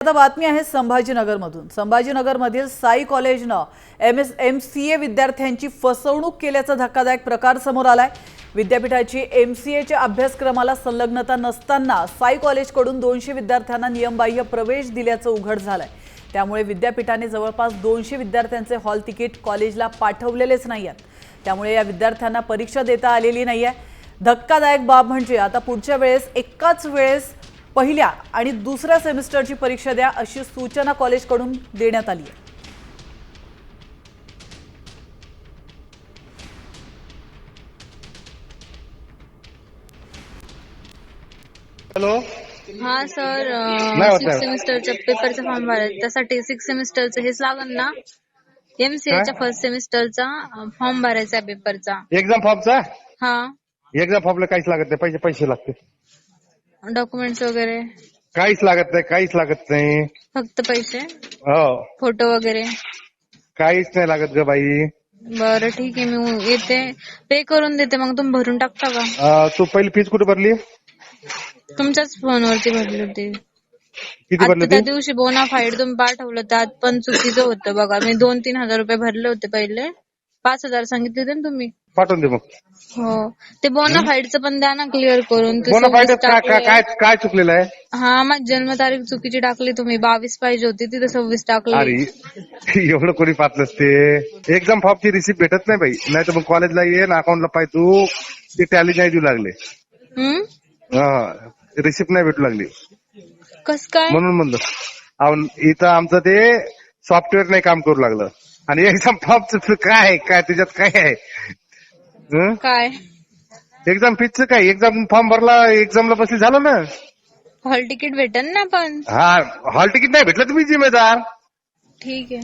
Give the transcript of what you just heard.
आता बातमी आहे संभाजीनगरमधून। संभाजीनगरमधील साई कॉलेजनं MCA विद्यार्थ्यांची फसवणूक केल्याचा धक्कादायक प्रकार समोर आलाय। विद्यापीठाची MCAच्या अभ्यासक्रमाला संलग्नता नसताना साई कॉलेजकडून 200 विद्यार्थ्यांना नियमबाह्य प्रवेश दिल्याचं उघड झालंय। त्यामुळे विद्यापीठाने जवळपास 200 विद्यार्थ्यांचे हॉल तिकीट कॉलेजला पाठवलेलेच नाहीत। त्यामुळे या विद्यार्थ्यांना परीक्षा देता आलेली नाहीये। धक्कादायक बाब म्हणजे आता पुढच्या वेळेस एकाच वेळेस पहिल्या आणि दुसऱ्या सेमिस्टरची परीक्षा द्या अशी सूचना कॉलेजकडून देण्यात आली आहे। हॅलो हाँ सर, नाही होत 6 सेमिस्टरच्या पेपरचा फॉर्म भरायचा, त्यासाठी 6 सेमिस्टरचं हेच लागन ना, MCAच्या फर्स्ट सेमिस्टरचा फॉर्म भरायचा पेपरचा। एक्झाम फॉर्मचा? हा, एक्झाम फॉर्मला काहीच लागत नाही, पैसे लागते। डॉक्युमेंट्स वगैरे काहीच लागत नाही, फक्त पैसे, हो फोटो वगैरे काहीच नाही लागत ग बाई। बरं ठीक आहे, मी येते, पे करून देते, मग तुम्ही भरून टाकता का? तू पहिली फीस कुठे भरली? तुमच्याच फोनवरती भरली होती। किती भरली आता त्या होती? दिवशी बोनाफाईड तुम्ही पाठवलं, त्यात पण चुकीचं होतं बघा। मी 2-3 हजार रुपये भरले होते, पहिले 5,000 सांगितले होते ना तुम्ही। पाठवून दे मग। हो, ते बोनाफाईडचं पण द्या ना क्लिअर करून। ते बोनाफाईड 26 टाकलंय। काय चुकलेलं आहे? हा, माझी जन्मतारीख चुकीची टाकली तुम्ही, 22 पाहिजे होती, तिथे 26 टाकली। अरे एवढं कोणी पाहत नसते। एक्झाम फॉर्मची रिसिप्ट भेटत नाही बाई, नाही तर मग कॉलेजला ये ना, अकाउंटला पाहिजे तू, ते टॅली नाही देऊ लागले। रिसिप्ट नाही भेटू लागली, कस काय? म्हणून म्हणलं इथं आमचं ते सॉफ्टवेअर नाही काम करू लागलं। आणि एक्झाम फॉर्मचं काय त्याच्यात काय आहे? काय एक्झाम फीसचं काय? एक्झाम फॉर्म भरला, एक्झामला बसली, झालं ना। हॉल तिकीट भेटेल ना पण? हा, हॉल तिकीट नाही भेटलं तुम्ही जिम्मेदार। ठीक आहे।